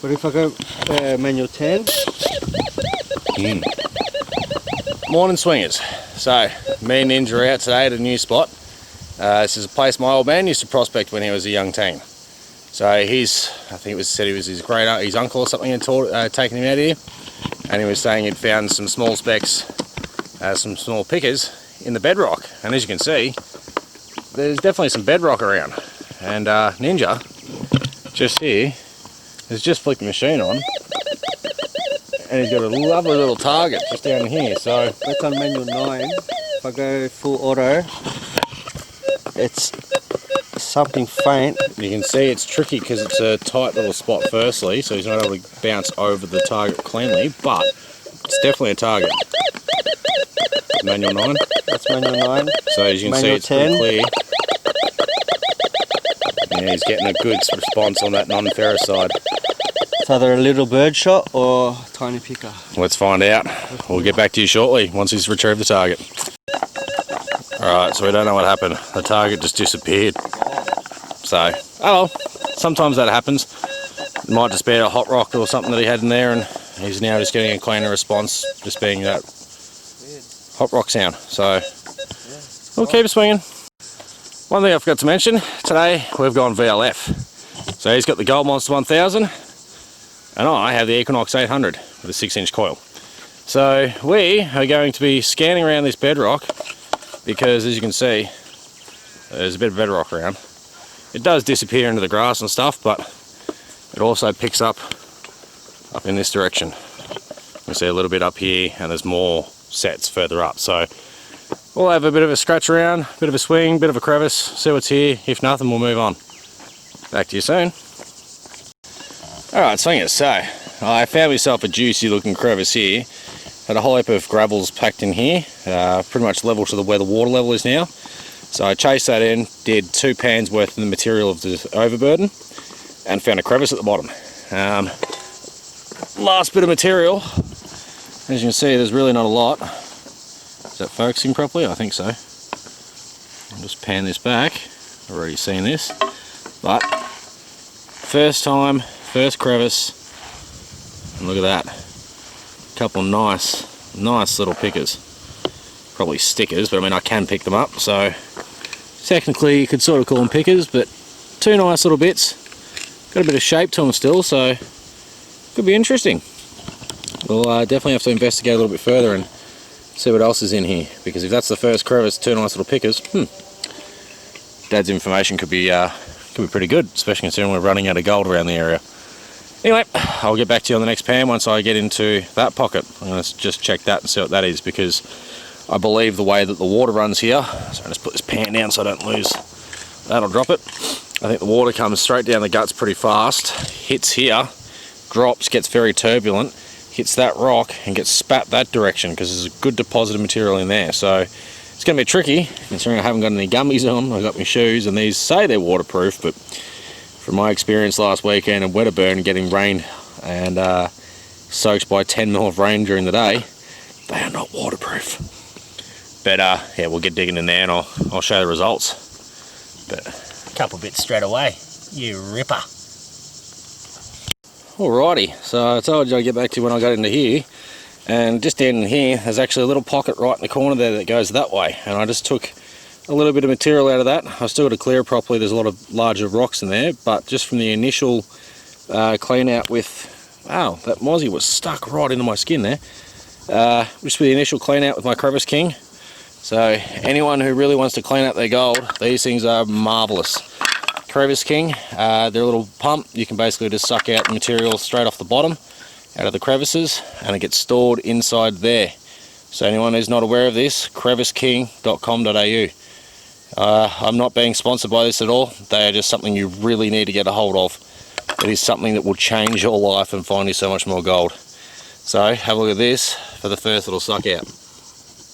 But if I go manual 10. Morning swingers. So, me and Ninja are out today at a new spot. This is a place my old man used to prospect when he was a young teen. So I think it was said he was his uncle or something had taken him out here, and he was saying he'd found some small specks, some small pickers in the bedrock. And as you can see, there's definitely some bedrock around. And Ninja, just here, has just flicked the machine on, and he's got a lovely little target just down here. So That's on manual 9. If I go full auto, it's something faint. you can see it's tricky because it's a tight little spot firstly, so he's not able to bounce over the target cleanly, but it's definitely a target. Manual 9. That's manual 9. So as you can see, Manual it's pretty 10. clear. Yeah, he's getting a good response on that non-ferrous side. It's either a little bird shot or tiny picker. Let's find out. We'll get back to you shortly once he's retrieved the target. Alright, so we don't know what happened. The target just disappeared. So, oh well, sometimes that happens. It might just be a hot rock or something that he had in there, and he's now just getting a cleaner response, just being that hot rock sound. So, we'll keep it swinging. One thing I forgot to mention, today we've gone VLF. So he's got the Gold Monster 1000, and I have the Equinox 800 with a 6-inch coil. So we are going to be scanning around this bedrock, because as you can see, there's a bit of bedrock around. It does disappear into the grass and stuff, but it also picks up in this direction. You can see a little bit up here, and there's more sets further up. So we'll have a bit of a scratch around, bit of a swing, bit of a crevice, see what's here. If nothing, we'll move on. Back to you soon. Alright swingers, so I found myself a juicy looking crevice here. Had a whole heap of gravels packed in here, pretty much level to where the water level is now. So I chased that in, did 2 pans worth of the material of the overburden, and found a crevice at the bottom. Last bit of material, as you can see, there's really not a lot. Is that focusing properly? I think so. I'll just pan this back. I've already seen this, but first time, first crevice, and look at that. A couple of nice little pickers. Probably stickers, but I mean I can pick them up, so technically you could sort of call them pickers, but 2 nice little bits. Got a bit of shape to them still, so could be interesting. We'll definitely have to investigate a little bit further and see what else is in here, because if that's the first crevice, 2 nice little pickers, Dad's information could be pretty good, especially considering we're running out of gold around the area. Anyway, I'll get back to you on the next pan once I get into that pocket. I'm going to just check that and see what that is, because I believe the way that the water runs here, so I'll just put this pan down so I don't lose that or drop it. I think the water comes straight down the guts pretty fast, hits here, drops, gets very turbulent, hits that rock and gets spat that direction, because there's a good deposit of material in there. So it's going to be tricky, considering I haven't got any gummies on. I've got my shoes, and these say they're waterproof, but from my experience last weekend in Wedderburn, getting rain and soaked by 10 mil of rain during the day, they are not waterproof. But yeah, we'll get digging in there, and I'll show the results. But a couple bits straight away, you ripper. Alrighty, so I told you I'd get back to you when I got into here, and just down in here there's actually a little pocket right in the corner there that goes that way, and I just took a little bit of material out of that. I've still got to clear it properly, there's a lot of larger rocks in there, but just from the initial clean out with, wow, that mozzie was stuck right into my skin there. Just with the initial clean out with my Crevice King. So anyone who really wants to clean out their gold, these things are marvellous. Crevice King, they're a little pump. You can basically just suck out the material straight off the bottom, out of the crevices, and it gets stored inside there. So anyone who's not aware of this, creviceking.com.au. I'm not being sponsored by this at all. They are just something you really need to get a hold of. It is something that will change your life and find you so much more gold. So have a look at this for the first little suck out.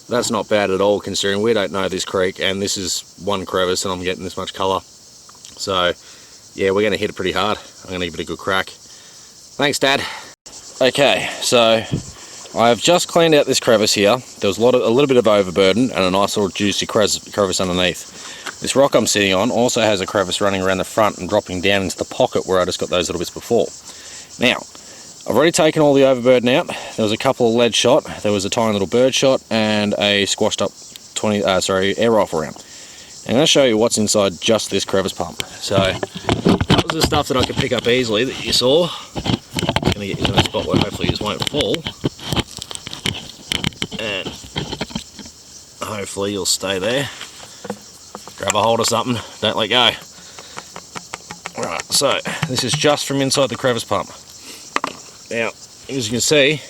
That's not bad at all, considering we don't know this creek, and this is one crevice and I'm getting this much colour. So yeah, we're going to hit it pretty hard. I'm going to give it a good crack. Thanks, Dad. Okay, so I've just cleaned out this crevice here. There was a little bit of overburden and a nice little juicy crevice underneath. This rock I'm sitting on also has a crevice running around the front and dropping down into the pocket where I just got those little bits before. Now, I've already taken all the overburden out. There was a couple of lead shot, there was a tiny little bird shot, and a squashed up air rifle round. I'm going to show you what's inside just this crevice pump. So, that was the stuff that I could pick up easily that you saw. I'm going to get you in a spot where hopefully this won't fall. And hopefully you'll stay there. Grab a hold of something, don't let go. Right, so this is just from inside the crevice pump. Now, as you can see,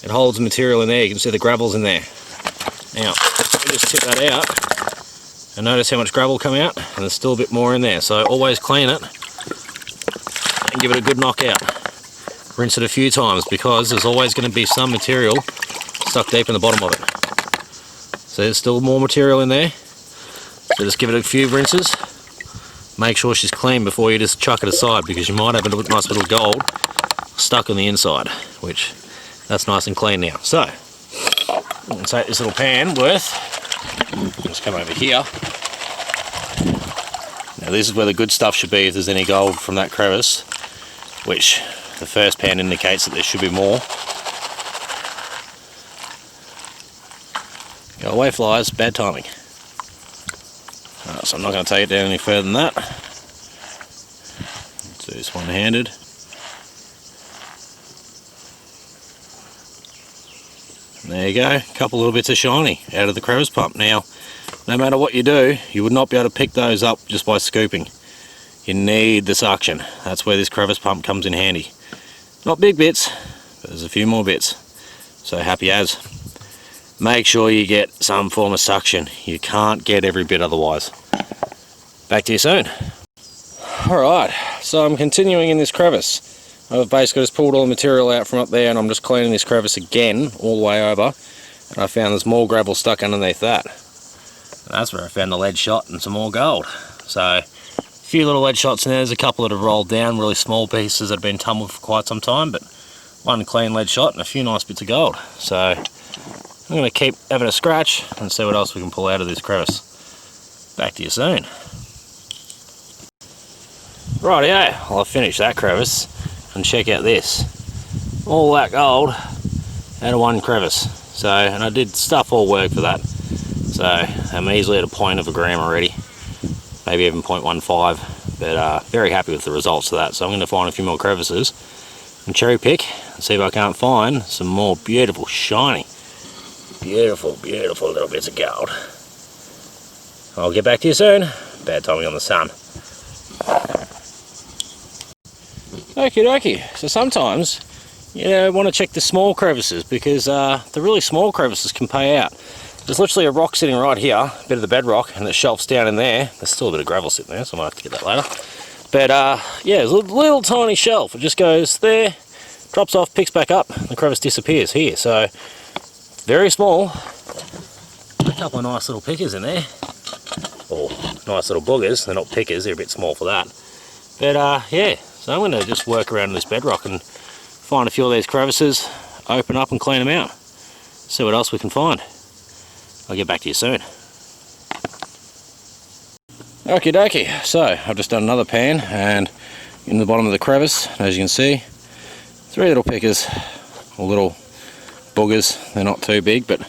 it holds material in there. You can see the gravel's in there. Now, let me just tip that out and notice how much gravel come out, and there's still a bit more in there. So always clean it and give it a good knockout. Rinse it a few times because there's always going to be some material stuck deep in the bottom of it. So there's still more material in there. So just give it a few rinses. Make sure she's clean before you just chuck it aside, because you might have a nice little gold stuck on the inside, which that's nice and clean now. So I'm going to take this little pan worth, just come over here. Now this is where the good stuff should be if there's any gold from that crevice, which the first pan indicates that there should be more. Go away flies, bad timing. So I'm not going to take it down any further than that. Let's do this one-handed. There you go, a couple little bits of shiny out of the crevice pump. Now, no matter what you do, you would not be able to pick those up just by scooping. You need the suction. That's where this crevice pump comes in handy. Not big bits, but there's a few more bits. So happy as. Make sure you get some form of suction. You can't get every bit otherwise. Back to you soon. Alright, so I'm continuing in this crevice. I've basically just pulled all the material out from up there, and I'm just cleaning this crevice again all the way over, and I found there's more gravel stuck underneath that. And that's where I found the lead shot and some more gold. So a few little lead shots in there. There's a couple that have rolled down, really small pieces that have been tumbled for quite some time, but one clean lead shot and a few nice bits of gold. So I'm going to keep having a scratch and see what else we can pull out of this crevice. Back to you soon. Rightio, well, I've finished that crevice, and check out this. All that gold out of one crevice. So, and I did stuff all work for that. So I'm easily at a point of a gram already, maybe even 0.15, but very happy with the results of that. So I'm going to find a few more crevices and cherry pick and see if I can't find some more beautiful, shiny, beautiful, beautiful little bits of gold. I'll get back to you soon. Bad timing on the sun. Okie dokie, so sometimes you want to check the small crevices, because the really small crevices can pay out. There's literally a rock sitting right here, a bit of the bedrock, and it shelves down in there. There's still a bit of gravel sitting there, so I might have to get that later. But yeah, there's a little tiny shelf. It just goes there, drops off, picks back up, and the crevice disappears here. So it's very small. A couple of nice little pickers in there, or nice little boogers. They're not pickers, they're a bit small for that. But yeah, so I'm going to just work around this bedrock and find a few of these crevices, open up and clean them out. See what else we can find. I'll get back to you soon. Okie dokie, so I've just done another pan, and in the bottom of the crevice, as you can see, 3 little pickers, or little boogers. They're not too big, but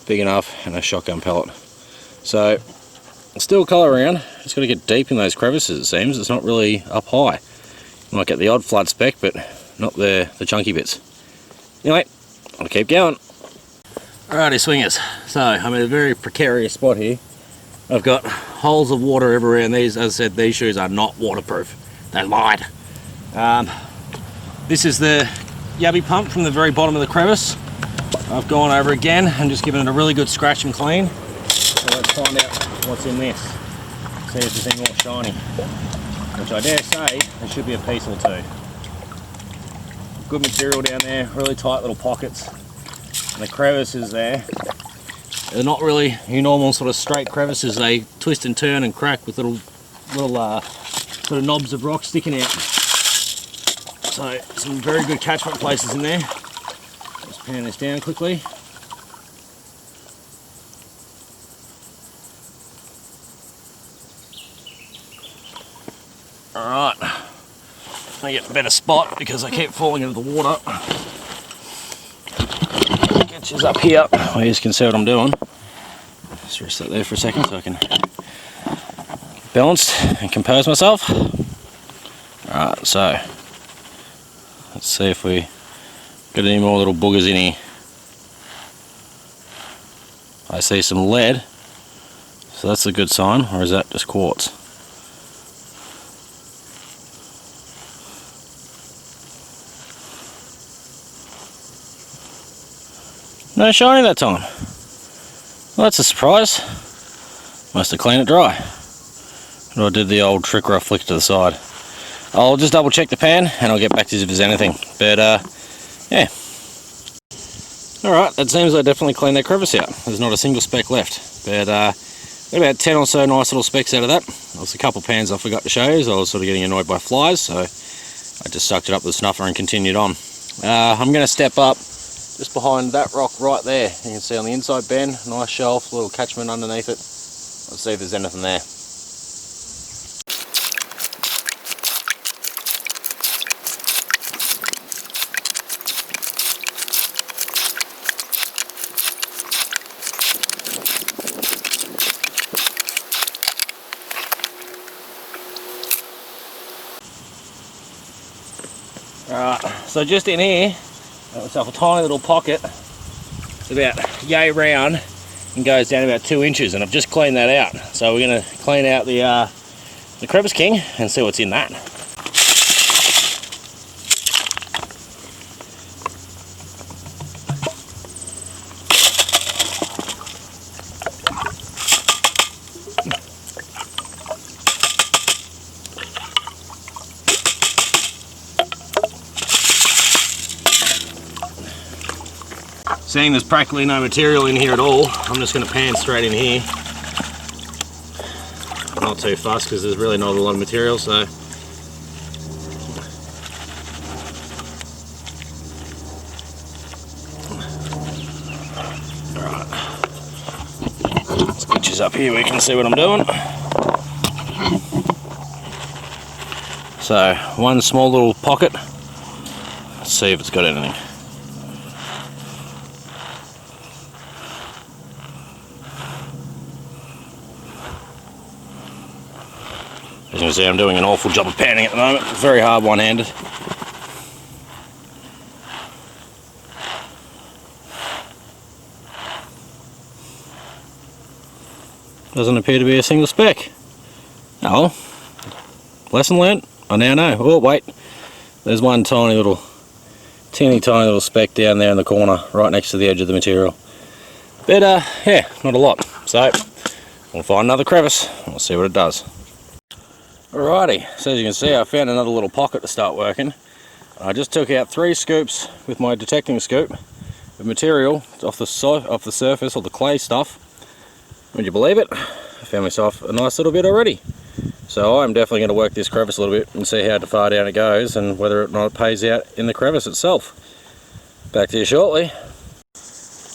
big enough, and a shotgun pellet. So still colour around, just got to get deep in those crevices. It seems it's not really up high. You might get the odd flood speck, but not the chunky bits. Anyway, I'll keep going. Alrighty swingers, so I'm in a very precarious spot here. I've got holes of water everywhere, and these, as I said, these shoes are not waterproof. They lied. This is the yabby pump from the very bottom of the crevice. I've gone over again and just given it a really good scratch and clean. So let's find out what's in this. See if there's any more shiny. Which I dare say there should be a piece or two. Good material down there, really tight little pockets. And the crevices there, they're not really your normal sort of straight crevices. They twist and turn and crack with little sort of knobs of rock sticking out. So some very good catchment places in there. Let's pan this down quickly. Alright, to get a better spot because I keep falling into the water. Get you up here, well, you can see what I'm doing. Just rest that there for a second so I can get balanced and compose myself. Alright, so let's see if we got any more little boogers in here. I see some lead, so that's a good sign, or is that just quartz? No shiny that time. Well, that's a surprise. Must have cleaned it dry. But I did the old trick where I flicked to the side. I'll just double check the pan and I'll get back to you if there's anything. But yeah. Alright, that seems I definitely cleaned that crevice out. There's not a single speck left. But got about 10 or so nice little specks out of that. There was a couple pans I forgot to show you, so I was sort of getting annoyed by flies, so I just sucked it up with a snuffer and continued on. I'm going to step up just behind that rock right there. You can see on the inside bend, nice shelf, little catchment underneath it. Let's see if there's anything there. Alright, so just in here, got myself a tiny little pocket. It's about yay round and goes down about 2 inches, and I've just cleaned that out. So we're going to clean out the Crevice King and see what's in that. Seeing there's practically no material in here at all, I'm just going to pan straight in here. Not too fussed because there's really not a lot of material, so. Alright. Let's get you up here where you can see what I'm doing. So, one small little pocket. Let's see if it's got anything. As you can see, I'm doing an awful job of panning at the moment. Very hard one-handed. Doesn't appear to be a single speck. Oh, lesson learnt. I now know. Oh wait, there's one tiny little, teeny tiny little speck down there in the corner, right next to the edge of the material. But yeah, not a lot. So we'll find another crevice. We'll see what it does. Alrighty, so as you can see, I found another little pocket to start working. I just took out 3 scoops with my detecting scoop of material off the surface, or the clay stuff. Would you believe it? I found myself a nice little bit already. So I'm definitely going to work this crevice a little bit and see how far down it goes and whether or not it pays out in the crevice itself. Back to you shortly.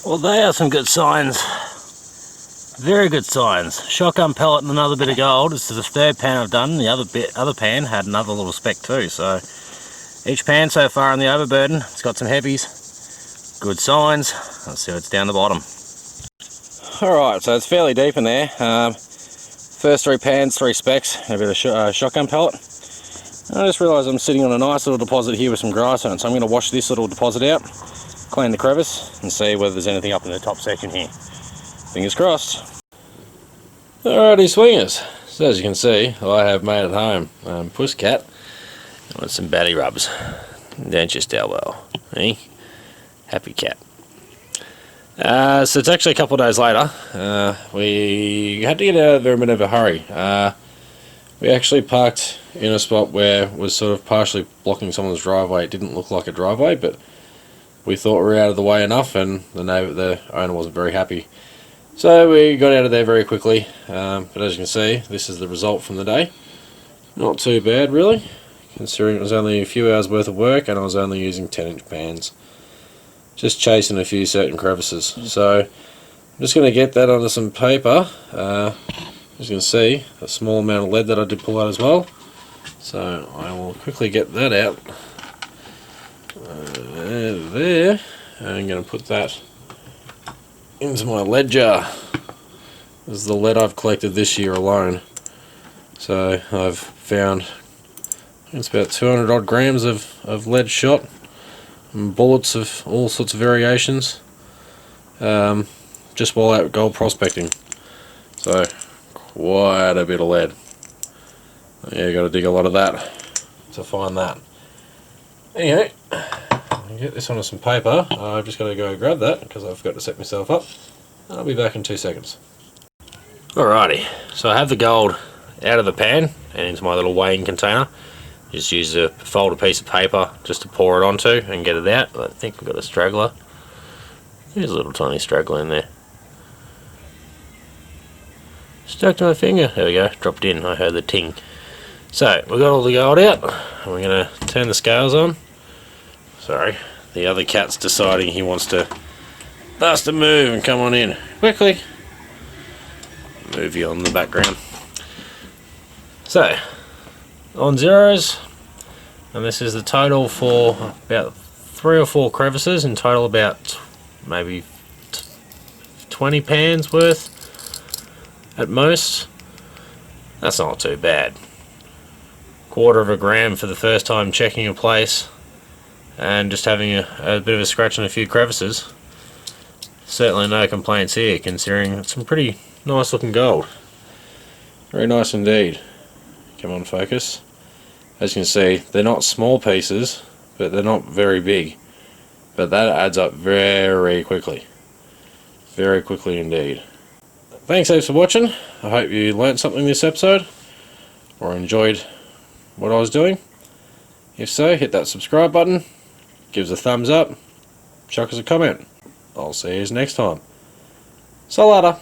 Well, they are some good signs. Very good signs. Shotgun pellet and another bit of gold. This is the 3rd pan I've done. The other pan had another little speck too. So each pan so far on the overburden, it's got some heavies. Good signs. Let's see what's down the bottom. Alright, so it's fairly deep in there. First 3 pans, 3 specks, and a bit of shotgun pellet. And I just realised I'm sitting on a nice little deposit here with some grass on it. So I'm going to wash this little deposit out, clean the crevice, and see whether there's anything up in the top section here. Fingers crossed. Alrighty, swingers. So as you can see, I have made it home. Pussycat with some batty rubs. Don't you stay well, eh? Happy cat. So it's actually a couple of days later. We had to get out of there in a bit of a hurry. We actually parked in a spot where it was sort of partially blocking someone's driveway. It didn't look like a driveway, but we thought we were out of the way enough, and the owner wasn't very happy. So we got out of there very quickly, but as you can see, this is the result from the day. Not too bad really, considering it was only a few hours worth of work and I was only using 10-inch pans. Just chasing a few certain crevices. So I'm just going to get that onto some paper. As you can see, a small amount of lead that I did pull out as well. So I will quickly get that out. There. I'm going to put that into my lead jar. This is the lead I've collected this year alone. So I've found, it's about 200 odd grams of lead shot, and bullets of all sorts of variations, just while out gold prospecting. So quite a bit of lead. Yeah, you got to dig a lot of that to find that. Anyway, I'll get this onto some paper. I've just got to go grab that because I forgot to set myself up. I'll be back in 2 seconds. Alrighty, so I have the gold out of the pan and into my little weighing container. Just use a folded piece of paper just to pour it onto and get it out. I think I've got a straggler. There's a little tiny straggler in there. Stuck to my finger. There we go, dropped in. I heard the ting. So, we've got all the gold out. We're going to turn the scales on. Sorry, the other cat's deciding he wants to bust a move and come on in. Quickly. Move you on the background. So, on zeros, and this is the total for about 3 or 4 crevices, in total about maybe 20 pans worth at most. That's not too bad. 1/4 of a gram for the first time checking a place and just having a bit of a scratch on a few crevices. Certainly no complaints here, considering it's some pretty nice looking gold. Very nice indeed. Come on, focus. As you can see, they're not small pieces, but they're not very big. But that adds up very quickly. Very quickly indeed. Thanks heaps for watching. I hope you learnt something this episode, or enjoyed what I was doing. If so, hit that subscribe button, give us a thumbs up, chuck us a comment. I'll see you next time. So later.